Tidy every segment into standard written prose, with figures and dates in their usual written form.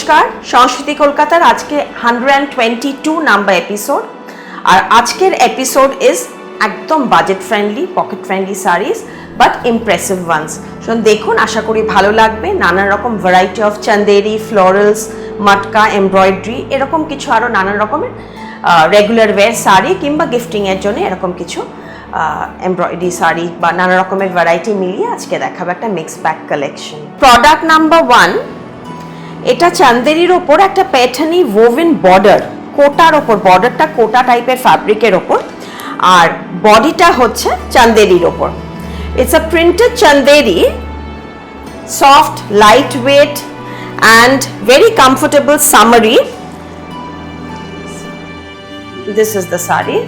নমস্কার, সংস্কৃতি কলকাতার আজকে 122 নাম্বার এপিসোড। আর আজকের এপিসোড ইজ একদম budget friendly, pocket friendly saris but impressive ones. দেখুন, আশা করি ভালো লাগবে। নানান রকম variety of Chanderi, ফ্লোরালস, matka, embroidery, এরকম কিছু আরও নানান রকমের রেগুলার ওয়্যার শাড়ি কিংবা গিফটিংয়ের জন্য এরকম কিছু এমব্রয়ডারি শাড়ি বা নানা রকমের ভ্যারাইটি মিলিয়ে আজকে দেখাবো একটা mix bag collection. Product number 1, এটা চান্দেরির ওপর একটা প্যাটার্নি ওভেন বর্ডার, কোটার ওপর, বর্ডারটা কোটা টাইপের ফ্যাব্রিকের ওপর, আর বডিটা হচ্ছে চান্দেরির ওপর। It's a printed Chanderi, soft, light weight and very comfortable summery. This is the sari.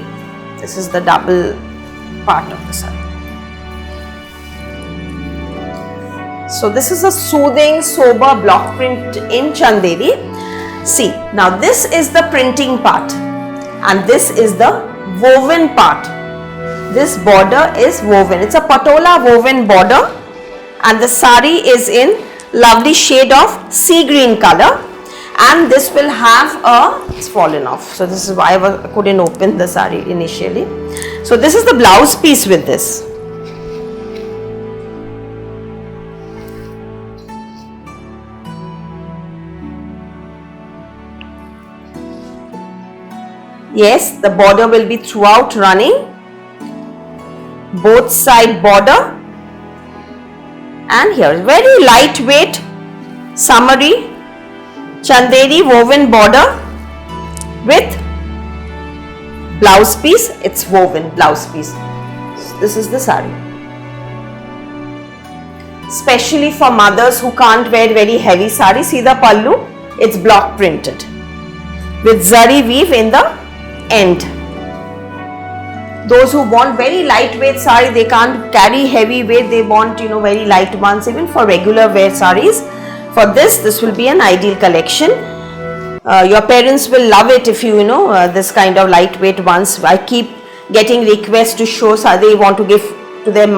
This is the double part of the sari. So this is a soothing, sober block print in chanderi. See, now this is the printing part and this is the woven part. This border is woven. It's a patola woven border and the sari is in lovely shade of sea green color, and this will have a, it's fallen off, so this is why I couldn't open the sari initially. So this is the blouse piece with this. Yes, the border will be throughout running, both side border. And here, very lightweight, summery, chanderi woven border with blouse piece. It's woven blouse piece. This is the sari. Especially for mothers who can't wear very heavy sari, see the pallu, it's block printed with zari weave in the end. Those who want very lightweight sari, they can't carry heavy weight, they want, very light ones, even for regular wear saris. For this will be an ideal collection. Your parents will love it if you this kind of lightweight ones. I keep getting requests to show, so they want to give to their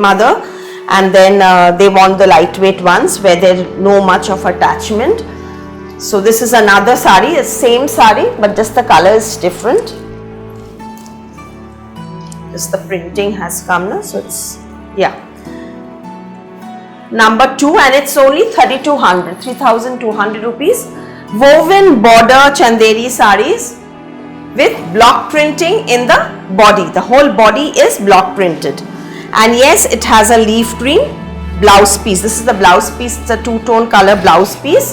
mother, and then they want the lightweight ones where there's no much of attachment. So this is another sari, it's same sari but just the color is different. The printing has come now, so it's number 2, and it's only 3,200 rupees. Woven border chanderi saris with block printing in the body. The whole body is block printed, and yes, it has a leaf green blouse piece. This is the blouse piece. It's a two-tone color blouse piece.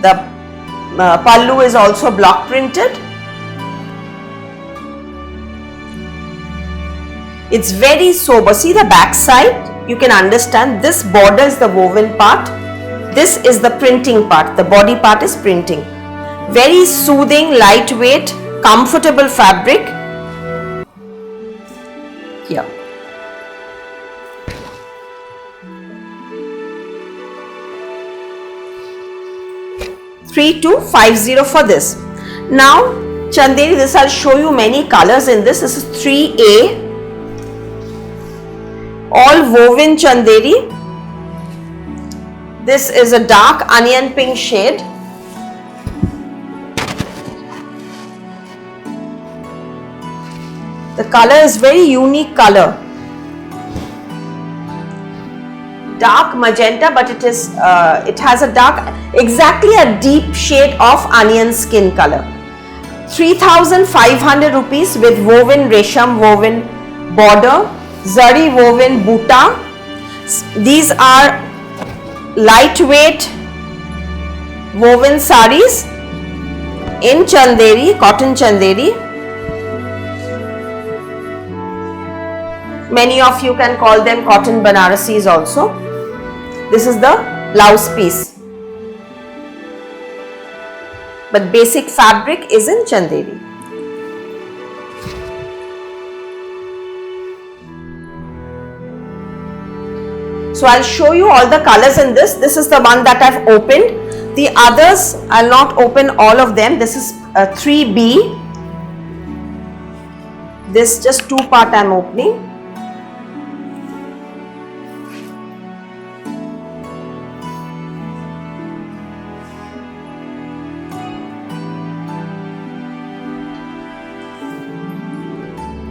The pallu is also block printed. It's very sober. See the back side, you can understand this border is the woven part, this is the printing part, the body part is printing. Very soothing, lightweight, comfortable fabric. Here. $3,250 for this. Now chanderi, this I'll show you many colors in this. This is 3A. All woven chanderi. This is a dark onion pink shade. The color is very unique color. Dark magenta, but it has a dark, exactly a deep shade of onion skin color. 3,500 rupees with woven resham woven border, zari woven buta. These are lightweight woven saris in chanderi, cotton chanderi. Many of you can call them cotton Banarasis also. This is the blouse piece, but basic fabric is in chanderi. So I'll show you all the colors in this. This is the one that I've opened. The others, I'll not open all of them. This is 3B. This just 2 part I'm opening.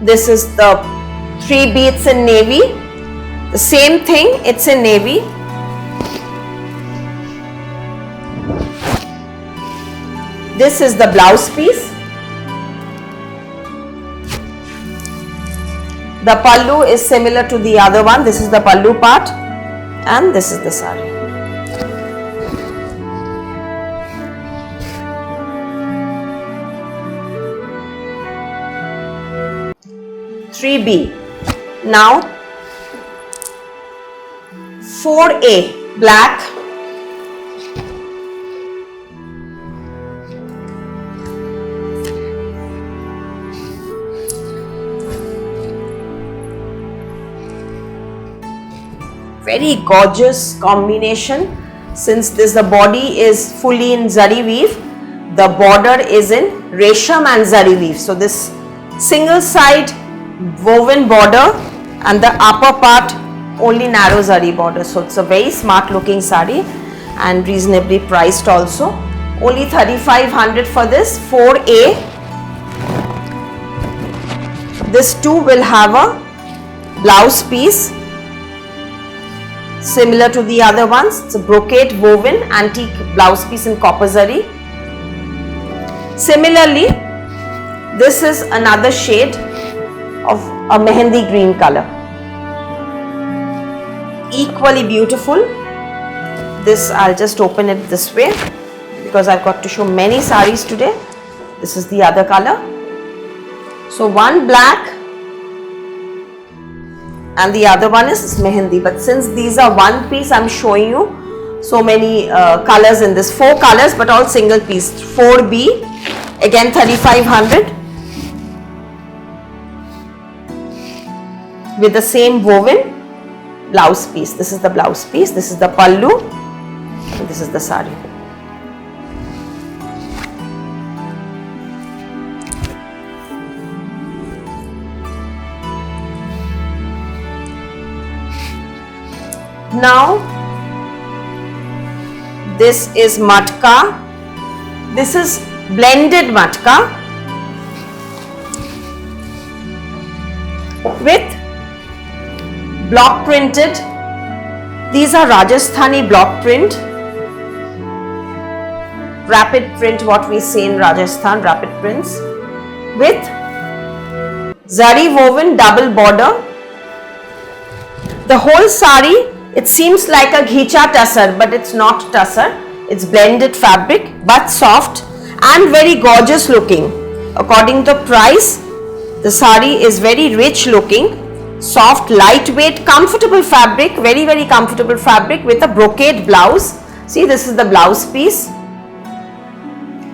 This is the 3B, it's in navy. The same thing, it's in navy. This is the blouse piece. The pallu is similar to the other one. This is the pallu part and this is the sari. (3B). Now 4A, black. Very gorgeous combination. Since the body is fully in zari weave, the border is in resham and zari weave. So this single side woven border and the upper part only narrow zari border. So it's a very smart looking sari and reasonably priced also. Only 3,500 for this. 4A. This too will have a blouse piece similar to the other ones. It's a brocade woven antique blouse piece in copper zari. Similarly, this is another shade of a mehendi green color. Equally beautiful. This I'll just open it this way because I've got to show many saris today. This is the other color. So one black and the other one is mehendi, but since these are one piece, I'm showing you so many colors in this. 4 colors but all single piece. 4B, again 3,500 with the same woven blouse piece. This is the blouse piece, this is the pallu and this is the sari. Now this is matka. This is blended matka with block printed. These are Rajasthani block print, rapid print, what we say in Rajasthan, rapid prints, with zari woven double border. The whole sari, it seems like a ghicha tussar, but it's not tussar. It's blended fabric but soft and very gorgeous looking. According to the price, the sari is very rich looking, soft, lightweight, comfortable fabric, very very comfortable fabric with a brocade blouse. See, this is the blouse piece.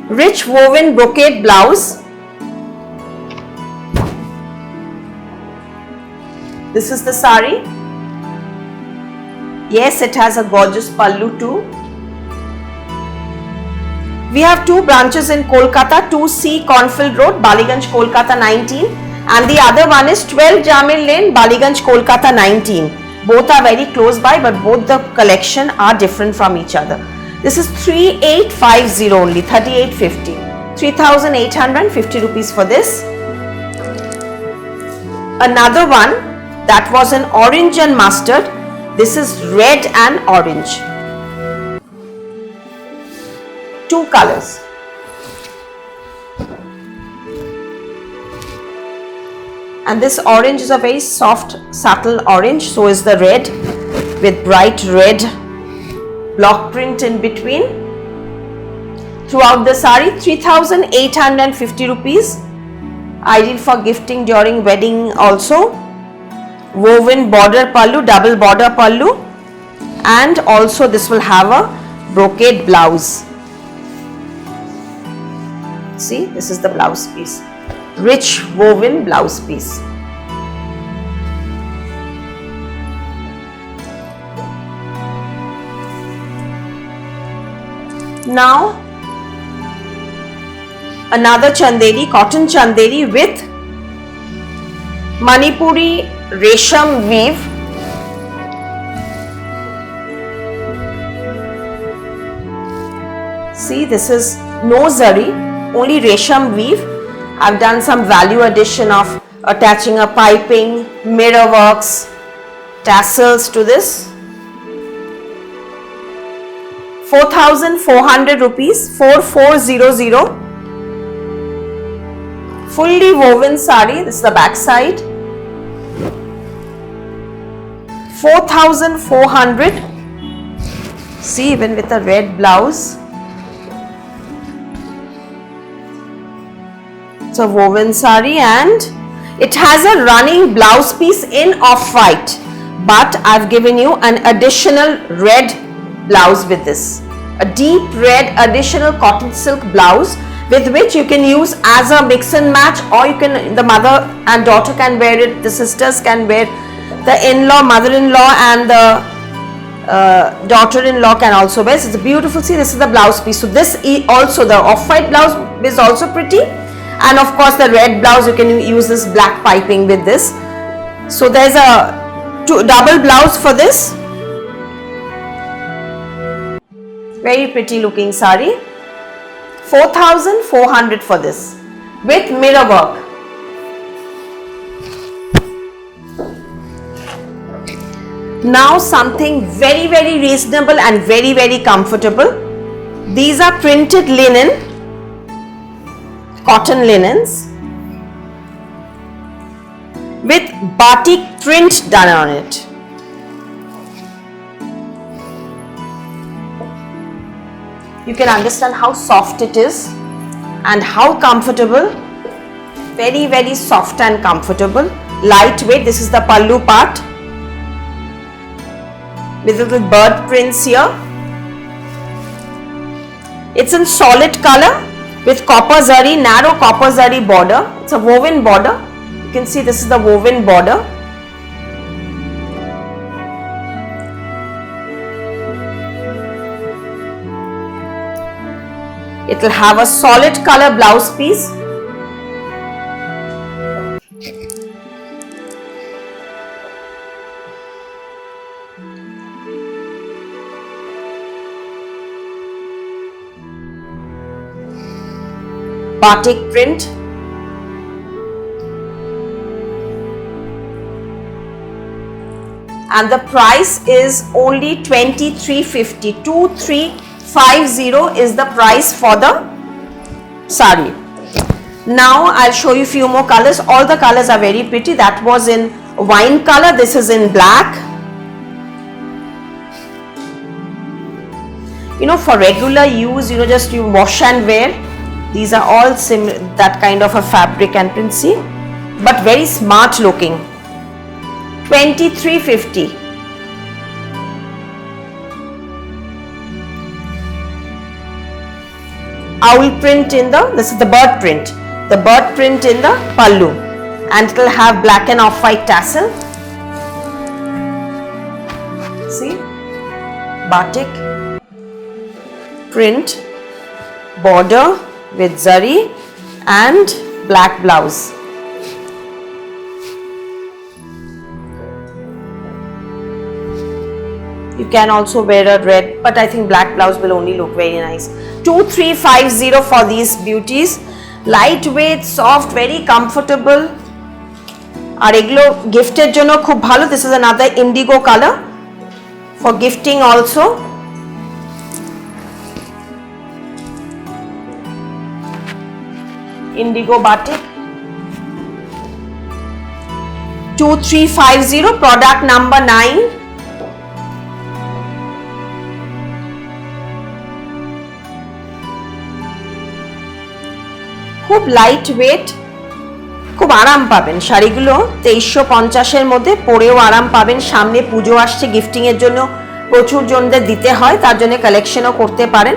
Rich woven brocade blouse. This is the sari. Yes, it has a gorgeous pallu too. We have 2 branches in Kolkata, 2C Cornfield Road, Ballygunge, Kolkata 19, and the other one is 12 Jamil Lane, Ballygunge, Kolkata 19. Both are very close by, but both the collection are different from each other. This is 3,850 only, 3,850. 3,850 rupees for this. Another one that was in orange and mustard. This is red and orange. 2 colors. And this orange is a very soft, subtle orange. So is the red with bright red block print in between. Throughout the sari, 3,850 rupees. Ideal for gifting during wedding also. Woven border pallu, double border pallu, and also this will have a brocade blouse. See, this is the blouse piece. Rich woven blouse piece. Now another chanderi, cotton chanderi with Manipuri resham weave. See, this is no zari, only resham weave. I've done some value addition of attaching a piping, mirror works, tassels to this. 4,400 rupees, 4400. Fully woven sari, this is the back side. 4,400. See, even with a red blouse. It's a woven sari and it has a running blouse piece in off-white, but I've given you an additional red blouse with this. A deep red additional cotton silk blouse with which you can use as a mix and match, or you can, the mother and daughter can wear it, the sisters can wear, the in-law, mother-in-law and the daughter-in-law can also wear. So it's beautiful. See, this is the blouse piece. So this also, the off-white blouse is also pretty, and of course the red blouse, you can use this black piping with this. So there's a double blouse for this. Very pretty looking sari. 4,400 for this with mirror work. Now something very, very reasonable and very, very comfortable. These are printed linen, cotton linens with batik print done on it. You can understand how soft it is and how comfortable. Very, very soft and comfortable. Lightweight. This is the pallu part with little bird prints here. It's in solid color with copper zari, narrow copper zari border. It's a woven border. You can see this is the woven border. It will have a solid color blouse piece. Batik print. And the price is only 2350. 2350 is the price for the sari. Now I'll show you few more colors. All the colors are very pretty. That was in wine color. This is in black. You know, for regular use, you know, just you wash and wear. These are all that kind of a fabric and print, see, but very smart looking. 2350. Owl print in the, this is the bird print. The bird print in the pallu, and it will have black and off-white tassel. See, batik print border with zari and black blouse. You can also wear a red, but I think black blouse will only look very nice. 2350 for these beauties. Lightweight, soft, very comfortable. Ar eglo gifted jonno khub bhalo. This is another indigo color for gifting also. Indigo batik. 2350, product number 9. খুব light weight, খুব আরাম পাবেন শাড়িগুলো। 2350 এর মধ্যে পরেও আরাম পাবেন। সামনে পুজো আসছে, গিফটিং এর জন্য প্রচুর জনদের দিতে হয়, তার জন্য কালেকশনও করতে পারেন।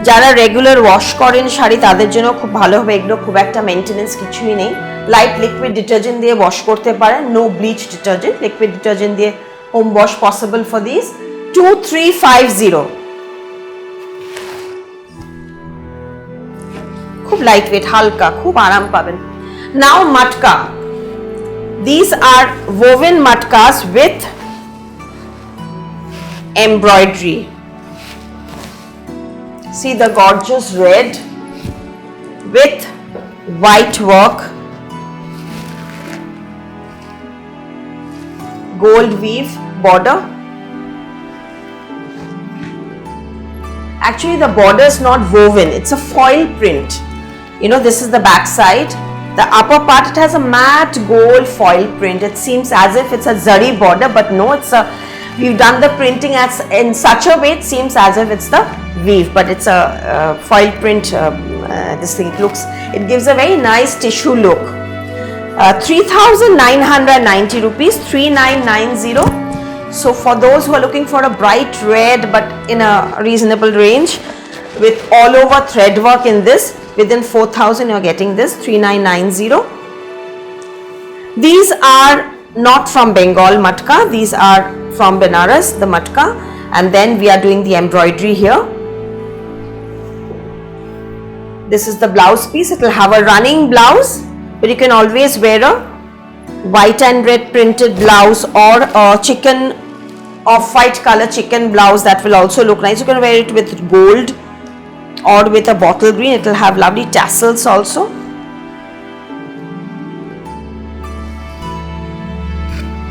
যারা রেগুলার ওয়াশ করেন শাড়ি, তাদের জন্য খুব ভালো হবে। এগুলো খুব একটা মেইনটেনেন্স কিছুই নেই। লাইট লিকুইড ডিটারজেন্ট দিয়ে ওয়াশ করতে পারেন। No bleach detergent, liquid detergent দিয়ে home wash possible for this. 2350, খুব লাইট ওয়েট, হালকা, খুব আরাম পাবেন। নাও মাটকা। These are woven matkas with embroidery. See the gorgeous red with white work. gold weave border. Actually the border is not woven, it's a foil print. This is the back side. The upper part, it has a matte gold foil print. It seems as if it's a zari border, but no, we've done the printing in such a way it seems as if it's the weave, but it's a foil print. This thing it gives a very nice tissue look. 3,990 rupees, 3990. So for those who are looking for a bright red but in a reasonable range with all over thread work in this, within 4,000 you're getting this, 3990. These are not from Bengal matka, these are from Benares, the matka, and then we are doing the embroidery here. This is the blouse piece. It will have a running blouse, but you can always wear a white and red printed blouse or a chicken off-white color chicken blouse. That will also look nice. You can wear it with gold or with a bottle green. It will have lovely tassels also.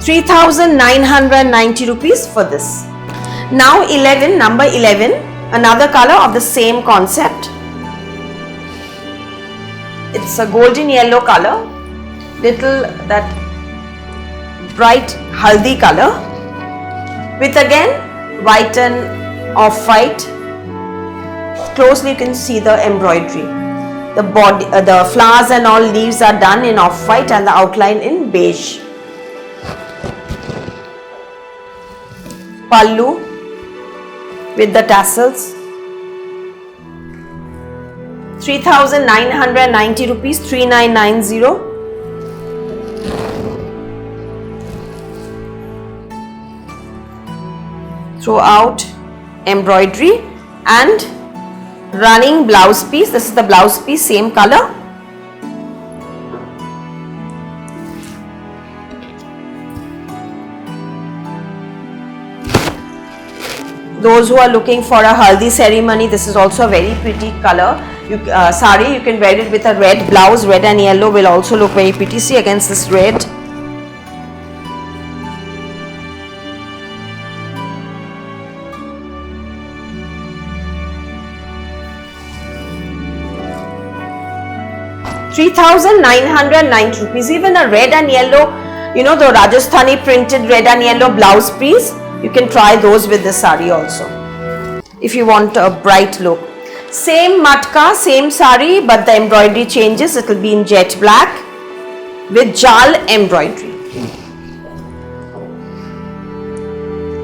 ₹3,990 for this. Now number 11, another color of the same concept. It's a golden yellow color, little that bright haldi color with again white and off-white. Closely you can see the embroidery. The body, the flowers and all leaves are done in off-white and the outline in beige. Pallu with the tassels. 3,990 rupees, 3990. Throughout embroidery and running blouse piece. This is the blouse piece, same color. Those who are looking for a haldi ceremony, this is also a very pretty color. Sari, you can wear it with a red blouse. Red and yellow will also look very pretty. See, against this red. ₹3,990. Even a red and yellow, the Rajasthani printed red and yellow blouse piece. You can try those with this sari also, if you want a bright look. Same matka, same sari, but the embroidery changes. It will be in jet black with jal embroidery.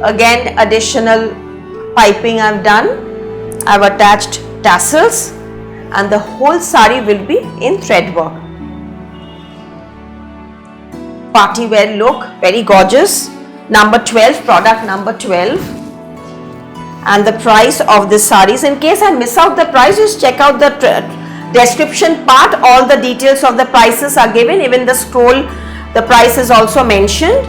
Again, additional piping I've done. I've attached tassels and the whole sari will be in thread work. Party wear look, very gorgeous. Number 12, product number 12. And the price of this sarees, in case I miss out the price, just check out the description part. All the details of the prices are given. Even the scroll, the price is also mentioned.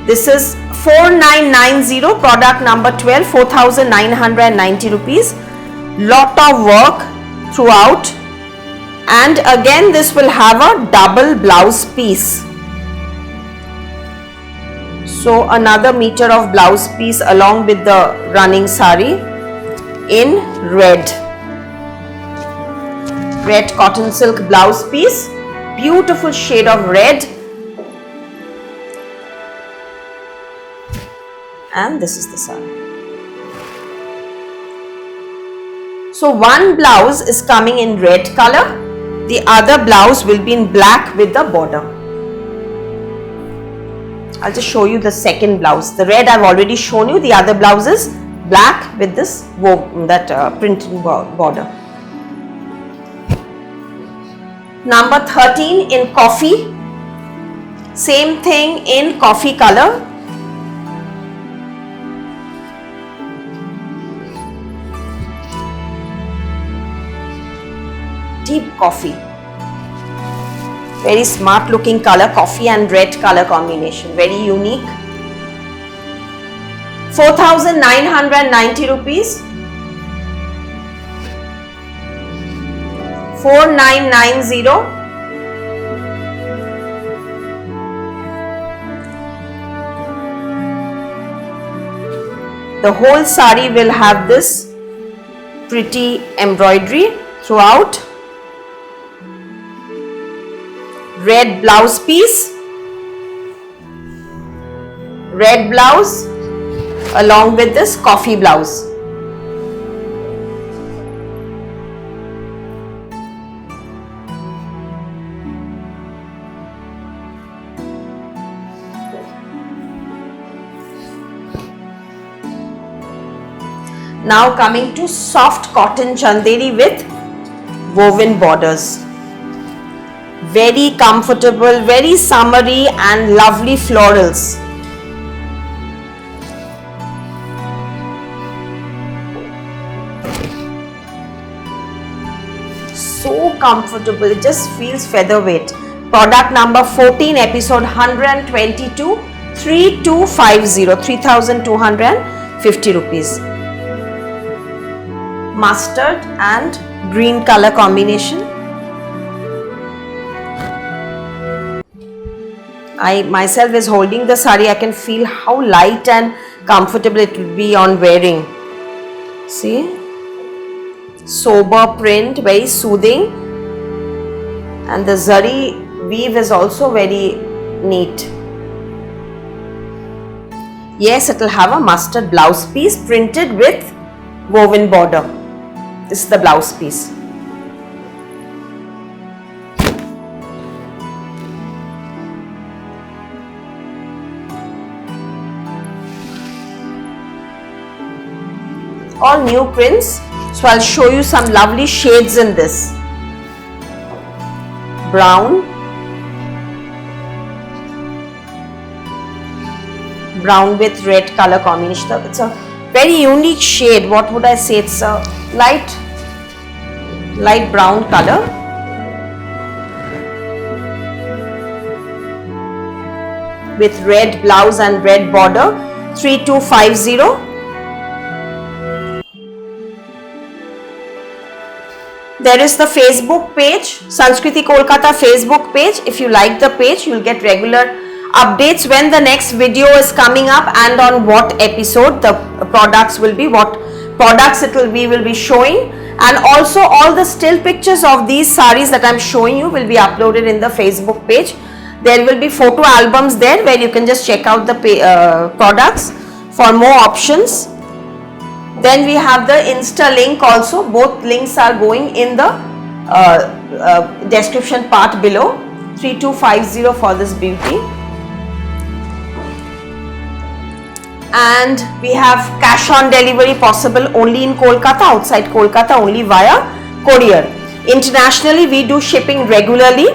This is 4990, product number 12, 4,990 rupees. Lot of work throughout, and again this will have a double blouse piece. So another meter of blouse piece along with the running sari in red cotton silk blouse piece, beautiful shade of red, and this is the sari. So one blouse is coming in red color, the other blouse will be in black with the border. I'll just show you the second blouse. The red I've already shown you. The other blouse is black with this printing border. Number 13 in coffee. Same thing in coffee color. Deep coffee. Very smart looking color, coffee and red color combination, very unique. 4,990 rupees. 4,990. The whole sari will have this pretty embroidery throughout. Red blouse piece, red blouse along with this coffee blouse. Now coming to soft cotton chanderi with woven borders. Very comfortable, very summery and lovely florals. So comfortable, it just feels featherweight. Product number 14, episode 122, 3250, 3250 rupees. Mustard and green color combination. I myself is holding the sari. I can feel how light and comfortable it will be on wearing. See, sober print, very soothing, and the zari weave is also very neat. Yes, it will have a mustard blouse piece printed with woven border. This is the blouse piece. All new prints. So I'll show you some lovely shades in this. Brown, brown with red color combination. It's a very unique shade. What would I say? It's a light brown color. With red blouse and red border. 3250. There is the Facebook page, Sanskriti Kolkata Facebook page. If you like the page, you will get regular updates when the next video is coming up and on what episode the products will be, what products we will be showing, and also all the still pictures of these saris that I am showing you will be uploaded in the Facebook page. There will be photo albums there where you can just check out the products for more options. Then we have the Insta link also. Both links are going in the description part below. 3250 for this beauty. And we have cash on delivery possible only in Kolkata, outside Kolkata only via courier. Internationally we do shipping regularly.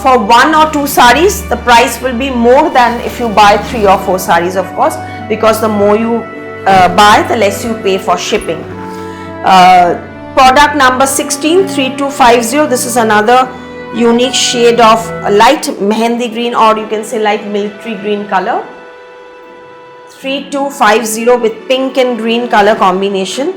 For 1 or 2 saris the price will be more than if you buy 3 or 4 saris, of course, because the more you buy, the less you pay for shipping. Product number 16, 3250. This is another unique shade of light mehendi green, or you can say light military green color. 3250 with pink and green color combination.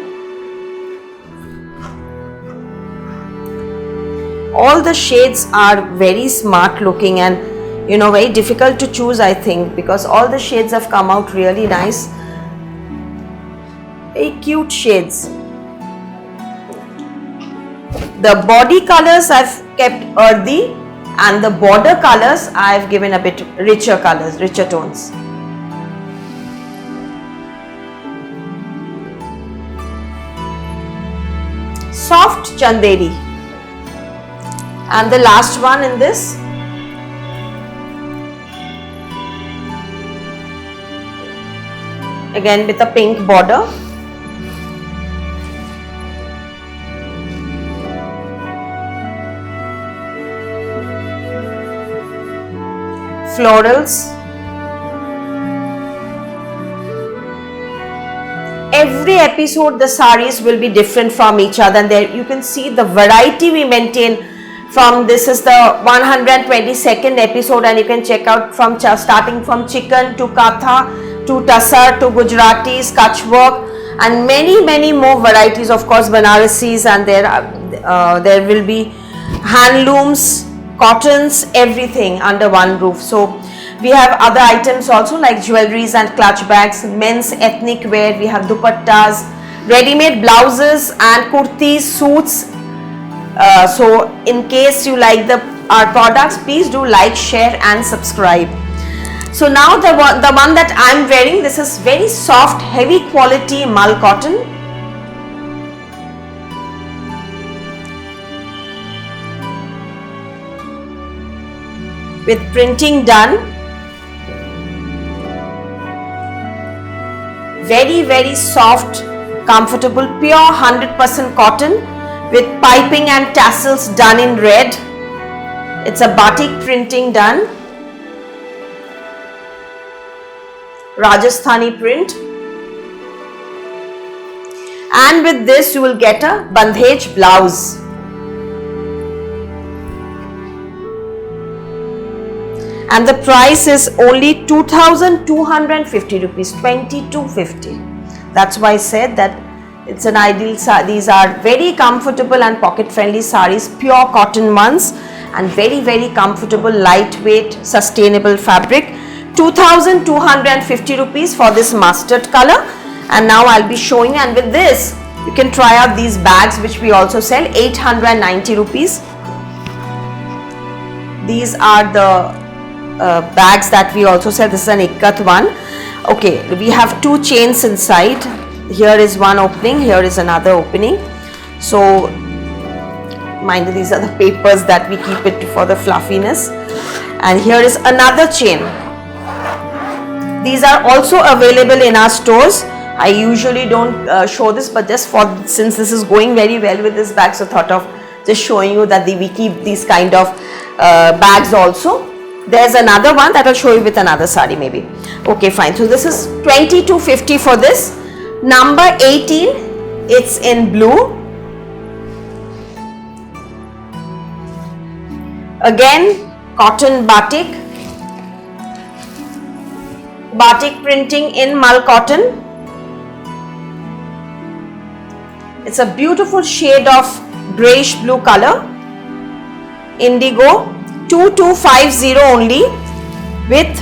All the shades are very smart looking and very difficult to choose, I think, because all the shades have come out really nice. Very cute shades. The body colors I've kept earthy and the border colors I've given a bit richer colors, richer tones. Soft chanderi. And the last one in this. Again with a pink border. Florals. Every episode the saris will be different from each other, and there you can see the variety we maintain. From this is the 122nd episode, and you can check out from starting from chicken to katha to tassar to Gujaratis, Kutch work, and many more varieties, of course Banarasis, and there will be handlooms, cottons, everything under one roof. So We have other items also like jewelries and clutch bags, men's ethnic wear, we have dupattas, ready-made blouses and kurtis, suits. So in case you like our products, please do like, share and subscribe. So now the one that I'm wearing, this is very soft, heavy quality mull cotton. With printing done. Very, very soft, comfortable, pure 100% cotton with piping and tassels done in red. It's a batik printing done. Rajasthani print. And with this you will get a bandhej blouse. And the price is only 2,250 rupees, 2,250. That's why I said that it's an ideal. These are very comfortable and pocket friendly sarees, pure cotton ones, and very, very comfortable, lightweight, sustainable fabric. 2,250 rupees for this mustard color. And now I'll be showing, and with this you can try out these bags which we also sell, 890 rupees. These are the bags that we also sell. This is an ikat one. Okay, we have two chains inside. Here is one opening, here is another opening. So mind you, these are the papers that we keep it for the fluffiness. And here is another chain. These are also available in our stores. I usually don't show this, but just since this is going very well with this bag, so thought of just showing you that we keep these kind of bags also. There's another one that I'll show you with another sari maybe. Okay, fine. So this is 2,250 for this. Number 18, it's in blue. Again, cotton batik. Batik printing in mull cotton. It's a beautiful shade of grayish blue color. Indigo. 2,250 only, with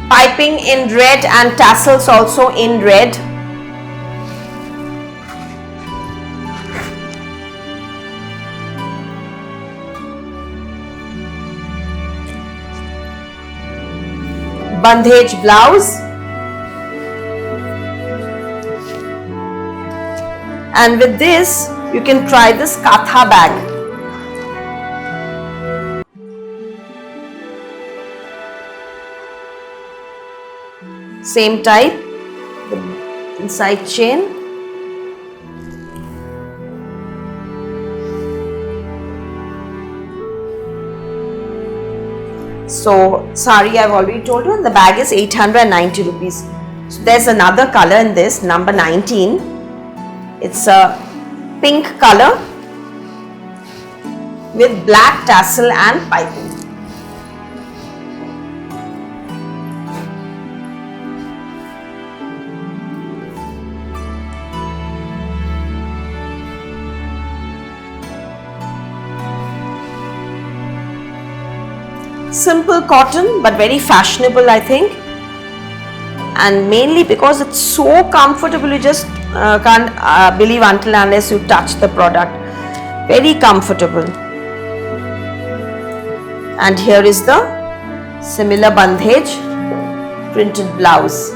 piping in red and tassels also in red. Bandhej blouse. And with this you can try this katha bag. Same type, the inside chain. So sari I've already told you, and the bag is 890 rupees. So there's another color in this, number 19. It's a pink color with black tassel and piping. Simple cotton but very fashionable, I think, and mainly because it's so comfortable, you just can't believe until unless you touch the product. Very comfortable. And here is the similar bandhej printed blouse.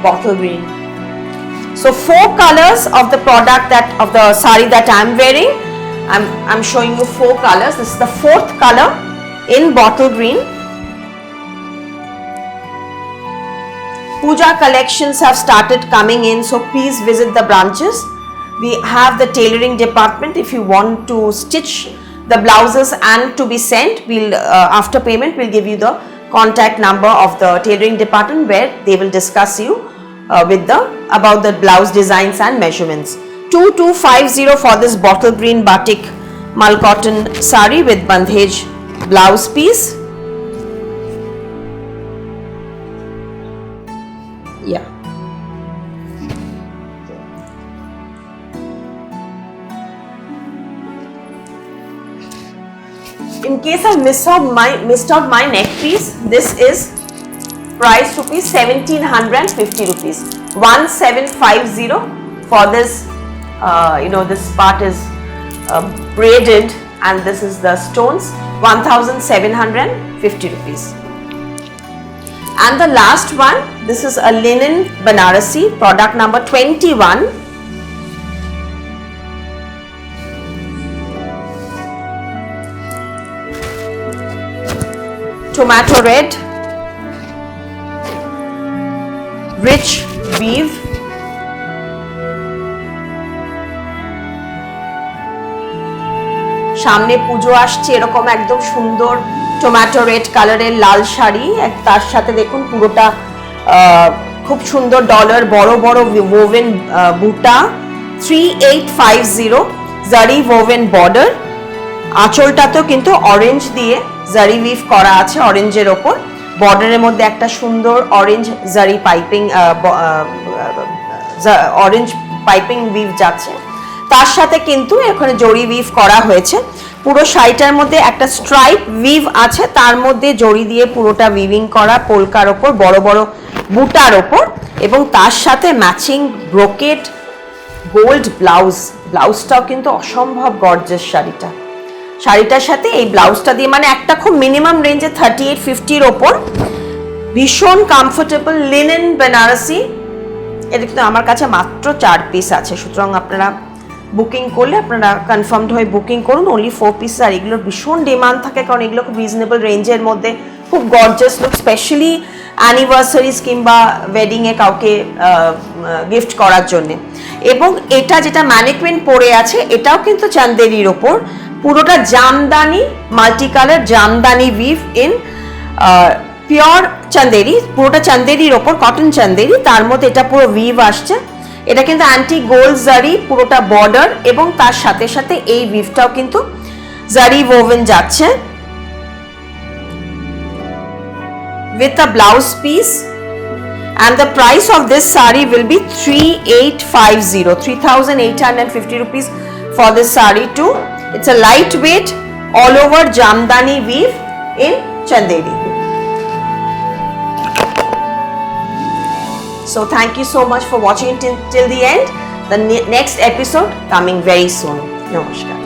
Bottle green. So 4 colors of the product of the sari that I'm wearing. I'm showing you 4 colors. This is the 4th color in bottle green. Puja collections have started coming in, so please visit the branches. We have the tailoring department. If you want to stitch the blouses and to be sent, we'll after payment we'll give you the contact number of the tailoring department where they will discuss you about the blouse designs and measurements. 2250 for this bottle green batik mull cotton sari with bandhej blouse piece. In case I missed out my neck piece, this is price rupees 1750 rupees, 1750 for this. This part is braided, and this is the stones, 1750 rupees. And the last one, this is a linen Banarasi, product number 21. Tomato red, rich weave, সামনে পুজো আসছে, এরকম একদম সুন্দর tomato red কালারের লাল শাড়ি, তার সাথে দেখুন পুরোটা খুব সুন্দর ডলার, বড় বড় ওভেন বুটা, 3850 জারি ওভেন বর্ডার। আঁচলটাতেও কিন্তু অরেঞ্জ দিয়ে জারি উইভ করা আছে, অরেঞ্জের ওপর বর্ডারের মধ্যে একটা সুন্দর অরেঞ্জ জারি পাইপিং, অরেঞ্জ পাইপিং উইভ যাচ্ছে। তার সাথে কিন্তু এখানে জরি উইভ করা হয়েছে। পুরো শাড়িটার মধ্যে একটা স্ট্রাইপ উইভ আছে, তার মধ্যে জরি দিয়ে পুরোটা উইভিং করা, পোলকার ওপর বড় বড় বুটার ওপর, এবং তার সাথে ম্যাচিং ব্রোকেট গোল্ড ব্লাউজ। ব্লাউজটাও কিন্তু অসম্ভব গর্জাস শাড়িটার সাথে এই ব্লাউজটা দিয়ে, মানে একটা খুব মিনিমাম রেঞ্জে 3850-র ওপর, ভীষণ কমফোর্টেবল লিনেন বেনারসি। এটা কিন্তু আমার কাছে মাত্র 4 পিস আছে, সুতরাং আপনারা বুকিং করলে আপনারা কনফার্মড হয়ে বুকিং করুন, অনলি 4 পিস। আর এগুলোর ভীষণ ডিমান্ড থাকে, কারণ এগুলো খুব রিজনেবল রেঞ্জের মধ্যে, খুব গর্জাস লুক, স্পেশালি অ্যানিভার্সারিজ কিংবা ওয়েডিংয়ে কাউকে গিফট করার জন্য। এবং এটা যেটা ম্যানিকুইন পরে আছে, এটাও কিন্তু চান্দেরির ওপর, পুরোটা Jamdani, multi colour Jamdani we've in pure Chanderi, পুরোটা চান্দেরির ওপর, কটন চান্দেরি, তার মধ্যে এটা পুরো উইভ আসছে। এটা কিন্তু অ্যান্টি গোল্ড জারি পুরোটা বর্ডার, এবং তার সাথে সাথে এই উইভটাও কিন্তু জারি ওভেন যাচ্ছে with a blouse piece, and the price of this saree will be 3850 rupees for this saree too. It's a lightweight all over jamdani weave in chanderi. So thank you so much for watching till the end. The next episode coming very soon. Namaskar.